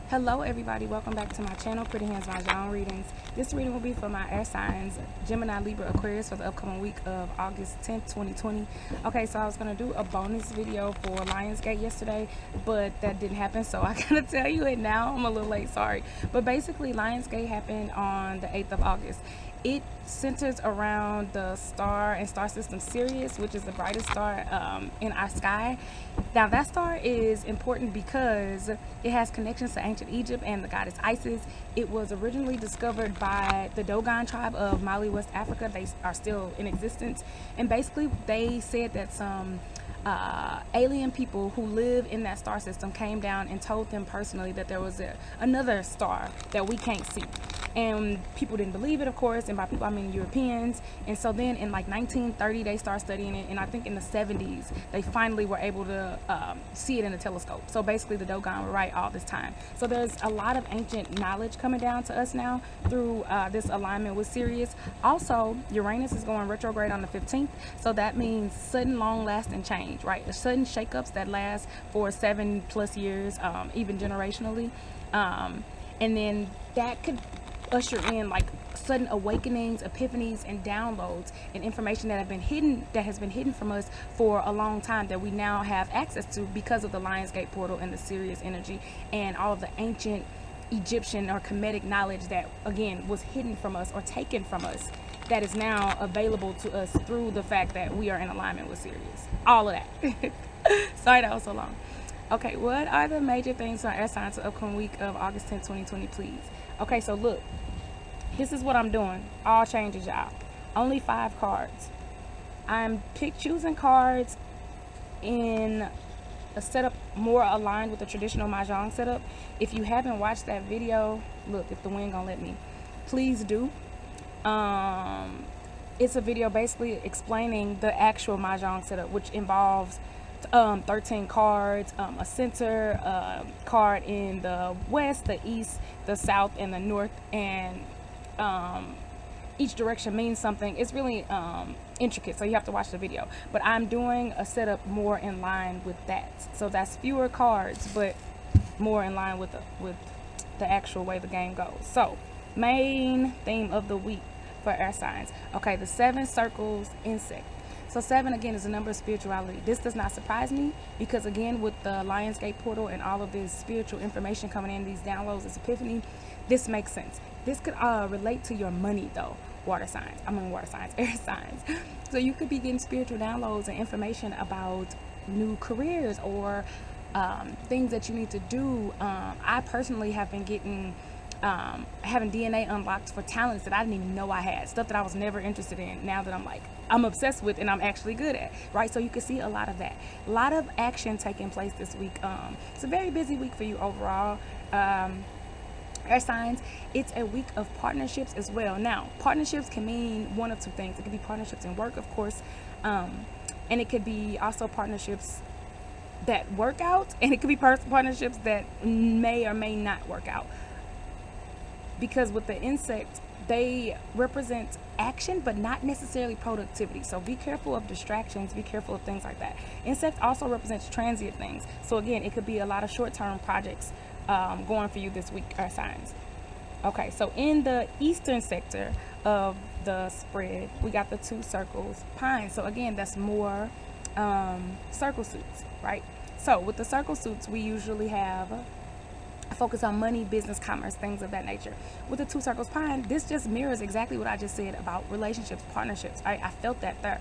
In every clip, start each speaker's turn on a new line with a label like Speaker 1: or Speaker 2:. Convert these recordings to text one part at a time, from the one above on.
Speaker 1: Hello everybody, welcome back to my channel, Pretty Hands Mah Jongg readings. This reading will be for my air signs, Gemini, Libra, Aquarius, for the upcoming week of August 10th, 2020. Okay, so I was going to do a bonus video for Lionsgate yesterday, but that didn't happen, so I gotta tell you it now. I'm a little late, sorry. But basically, Lionsgate happened on the 8th of August. It centers around the star and star system Sirius, which is the brightest star in our sky. Now that star is important because it has connections to ancient Egypt and the goddess Isis. It was originally discovered by the Dogon tribe of Mali, West Africa. They are still in existence, and basically they said that some alien people who live in that star system came down and told them personally that there was another star that we can't see. And people didn't believe it, of course, and by people I mean Europeans. And so then in like 1930 they started studying it, and I think in the 70s they finally were able to see it in a telescope. So basically the Dogon were right all this time. So there's a lot of ancient knowledge coming down to us now through this alignment with Sirius. Also, Uranus is going retrograde on the 15th, so that means sudden long-lasting change, right? Sudden shakeups that last for 7+ years, even generationally, and then that could usher in like sudden awakenings, epiphanies, and downloads, and information that has been hidden from us for a long time that we now have access to because of the Lionsgate portal and the Sirius energy and all of the ancient Egyptian or Kemetic knowledge that again was hidden from us or taken from us, that is now available to us through the fact that we are in alignment with Sirius. All of that. Sorry that was so long. Okay, what are the major things on air signs for the upcoming week of August 10th, 2020, please? Okay, so look, this is what I'm doing. All changes, y'all. Only 5 cards. I'm choosing cards in a setup more aligned with the traditional Mah Jongg setup. If you haven't watched that video, look, if the wind gonna let me, please do. It's a video basically explaining the actual Mah Jongg setup, which involves 13 cards, a center card in the west, the east, the south, and the north, and each direction means something. It's really intricate, so you have to watch the video, but I'm doing a setup more in line with that. So that's fewer cards but more in line with the actual way the game goes. So main theme of the week for air signs, okay, the 7 circles insect. So 7 again is a number of spirituality. This does not surprise me because again with the Lionsgate portal and all of this spiritual information coming in, these downloads, this epiphany, this makes sense. This could relate to your money though, air signs. So you could be getting spiritual downloads and information about new careers or things that you need to do. I personally have been getting having DNA unlocked for talents that I didn't even know I had, stuff that I was never interested in, now that I'm obsessed with and I'm actually good at, right? So you can see a lot of that, a lot of action taking place this week. It's a very busy week for you overall, air signs. It's a week of partnerships as well. Now partnerships can mean one of two things. It could be partnerships in work, of course, and it could be also partnerships that work out, and it could be partnerships that may or may not work out. Because with the insect, they represent action but not necessarily productivity, so be careful of distractions, be careful of things like that. Insect also represents transient things, so again it could be a lot of short-term projects going for you this week, air signs. Okay, so in the eastern sector of the spread we got the 2 circles pine, so again that's more circle suits, right? So with the circle suits we usually have focus on money, business, commerce, things of that nature. With the 2 circles pine, this just mirrors exactly what I just said about relationships, partnerships. I felt that there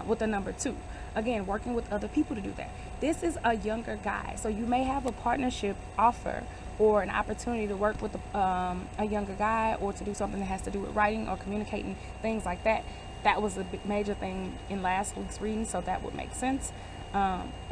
Speaker 1: with the number 2. Again, working with other people to do that. This is a younger guy, so you may have a partnership offer or an opportunity to work with a younger guy, or to do something that has to do with writing or communicating, things like that. That was a major thing in last week's reading, so that would make sense.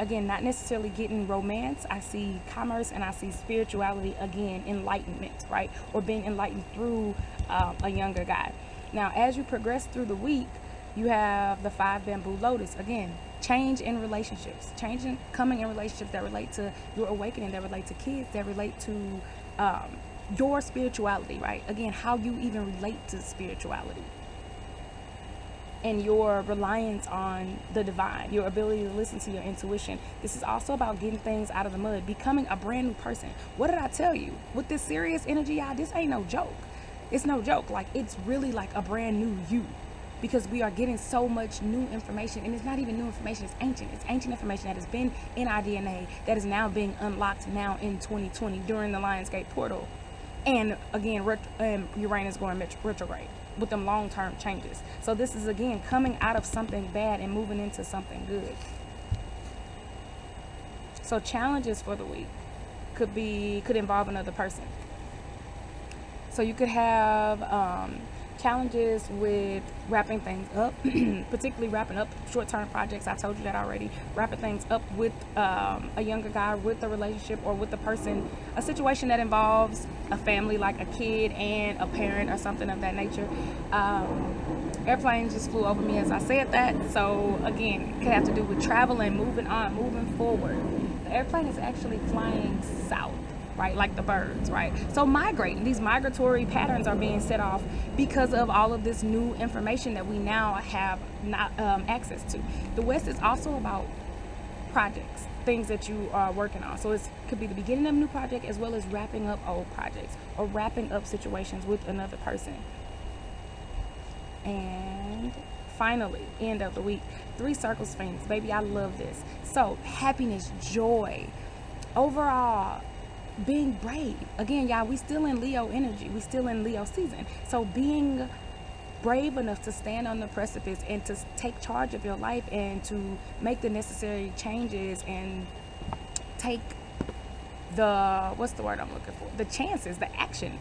Speaker 1: Again, not necessarily getting romance. I see commerce and I see spirituality, again enlightenment, right? Or being enlightened through a younger guy. Now as you progress through the week, you have the 5 bamboo lotus. Again, change in relationships, coming in relationships that relate to your awakening, that relate to kids, that relate to your spirituality, right? Again, how you even relate to spirituality. and your reliance on the divine, your ability to listen to your intuition. This is also about getting things out of the mud, becoming a brand new person. What did I tell you? With this serious energy, y'all, this ain't no joke. It's no joke. Like, it's really like a brand new you, because we are getting so much new information, and it's not even new information, it's ancient information that has been in our DNA that is now being unlocked now in 2020 during the Lionsgate portal. And again, Uranus going retrograde with them long-term changes. So this is, again, coming out of something bad and moving into something good. So challenges for the week could involve another person. So you could have challenges with wrapping things up, particularly wrapping up short-term projects. I told you that already. Wrapping things up with a younger guy, with a relationship, or with a person, a situation that involves a family, like a kid and a parent or something of that nature. Airplanes just flew over me as I said that. So again, it could have to do with traveling, moving on, moving forward. The airplane is actually flying south, right? Like the birds, right? So migrating, these migratory patterns are being set off because of all of this new information that we now have not access to. The West is also about projects, things that you are working on. So it could be the beginning of a new project, as well as wrapping up old projects or wrapping up situations with another person. And finally, end of the week, 3 circles Phoenix. Baby, I love this. So happiness, joy, overall being brave. Again, y'all, we still in Leo energy. We still in Leo season. So being brave enough to stand on the precipice and to take charge of your life and to make the necessary changes and take the, what's the word I'm looking for? The chances, the action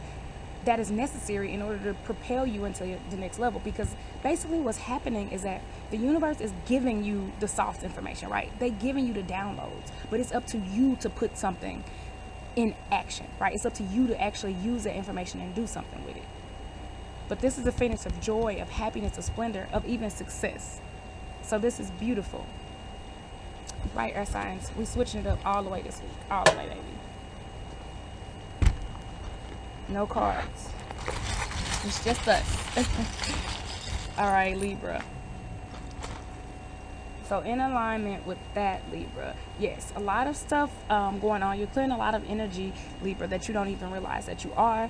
Speaker 1: that is necessary in order to propel you into the next level. Because basically what's happening is that the universe is giving you the soft information, right? They're giving you the downloads, but it's up to you to put something in action, right? It's up to you to actually use that information and do something with it. But this is a Phoenix of joy, of happiness, of splendor, of even success. So this is beautiful. Right, Earth signs, we switching it up all the way this week. All the way, baby. No cards. It's just us. All right, Libra. So in alignment with that, Libra, yes, a lot of stuff going on. You're clearing a lot of energy, Libra, that you don't even realize that you are.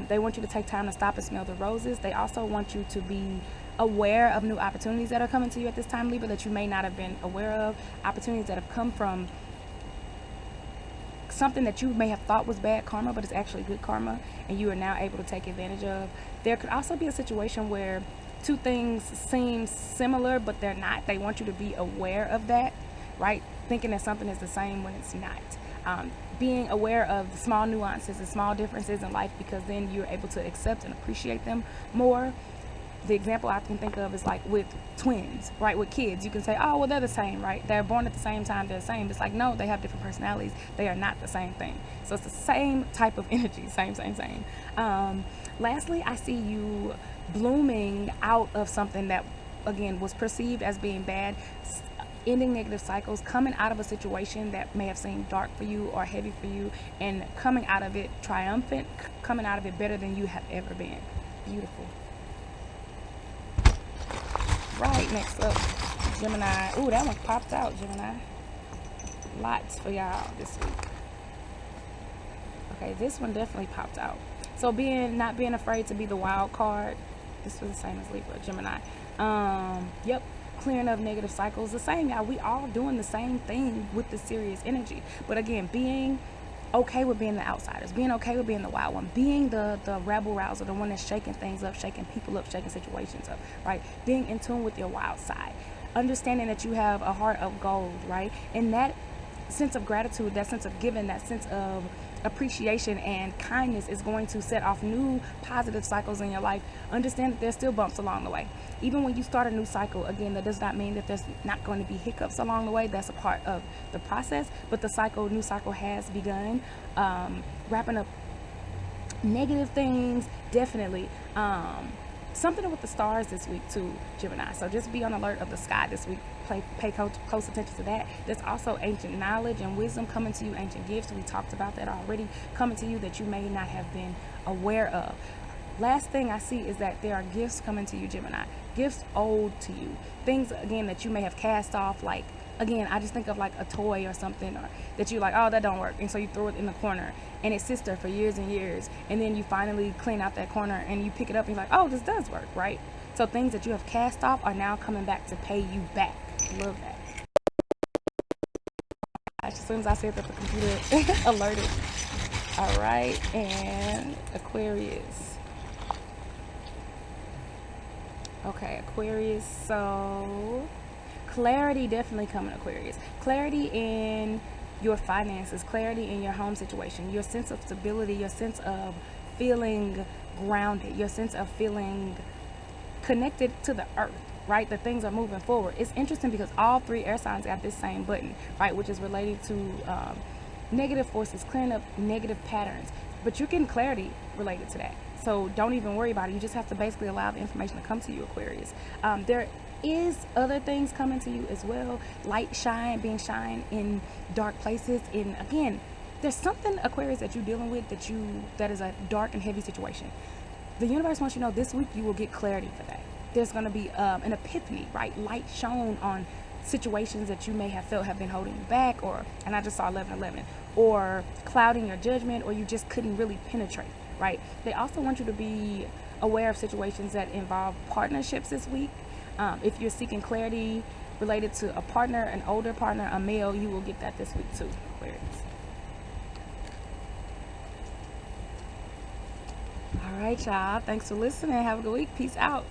Speaker 1: They want you to take time to stop and smell the roses. They also want you to be aware of new opportunities that are coming to you at this time, Libra, that you may not have been aware of. Opportunities that have come from something that you may have thought was bad karma, but it's actually good karma, and you are now able to take advantage of. There could also be a situation where 2 things seem similar, but they're not. They want you to be aware of that, right? Thinking that something is the same when it's not. Being aware of the small nuances and small differences in life, because then you're able to accept and appreciate them more. The example I can think of is like with twins, right? With kids, you can say, oh, well, they're the same, right? They're born at the same time, they're the same. It's like, no, they have different personalities. They are not the same thing. So it's the same type of energy, same. Lastly, I see you blooming out of something that, again, was perceived as being bad, ending negative cycles, coming out of a situation that may have seemed dark for you or heavy for you, and coming out of it triumphant, coming out of it better than you have ever been. Beautiful. Right, next up, Gemini. Ooh, that one popped out, Gemini. Lots for y'all this week. Okay, this one definitely popped out. So not being afraid to be the wild card. This was the same as Libra, Gemini. Yep, clearing up negative cycles. The same, y'all. We all doing the same thing with the serious energy. But again, being okay with being the outsiders, being okay with being the wild one, being the rebel rouser, the one that's shaking things up, shaking people up, shaking situations up, right? Being in tune with your wild side, understanding that you have a heart of gold, right? And that sense of gratitude, that sense of giving, that sense of appreciation and kindness is going to set off new positive cycles in your life. Understand that there's still bumps along the way. Even when you start a new cycle, again, that does not mean that there's not going to be hiccups along the way. That's a part of the process, but the new cycle has begun. Wrapping up negative things, definitely. Something with the stars this week too, Gemini. So just be on alert of the sky this week. Pay close attention to that. There's also ancient knowledge and wisdom coming to you, ancient gifts. We talked about that already, coming to you that you may not have been aware of. Last thing I see is that there are gifts coming to you, Gemini. Gifts owed to you. Things, again, that you may have cast off, like, again, I just think of like a toy or something, or that you like, oh, that don't work, and so you throw it in the corner and it sits there for years and years, and then you finally clean out that corner and you pick it up and you're like, oh, this does work, right? So things that you have cast off are now coming back to pay you back. Love that. As soon as I said that, the computer alerted. All right, and Aquarius. Okay, Aquarius. So clarity definitely coming, Aquarius. Clarity in your finances, clarity in your home situation, your sense of stability, your sense of feeling grounded, your sense of feeling connected to the earth, right? That things are moving forward. It's interesting because all three air signs got this same button, right? Which is related to negative forces, clearing up negative patterns. But you're getting clarity related to that. So don't even worry about it. You just have to basically allow the information to come to you, Aquarius. There is other things coming to you as well. Light shine, being shine in dark places. And again, there's something, Aquarius, that you're dealing with that is a dark and heavy situation. The universe wants you to know this week you will get clarity for that. There's going to be an epiphany, right? Light shown on situations that you may have felt have been holding you back, or, and I just saw 1111, or clouding your judgment, or you just couldn't really penetrate, right? They also want you to be aware of situations that involve partnerships this week. If you're seeking clarity related to a partner, an older partner, a male, you will get that this week too, Aquarius. All right, y'all. Thanks for listening. Have a good week. Peace out.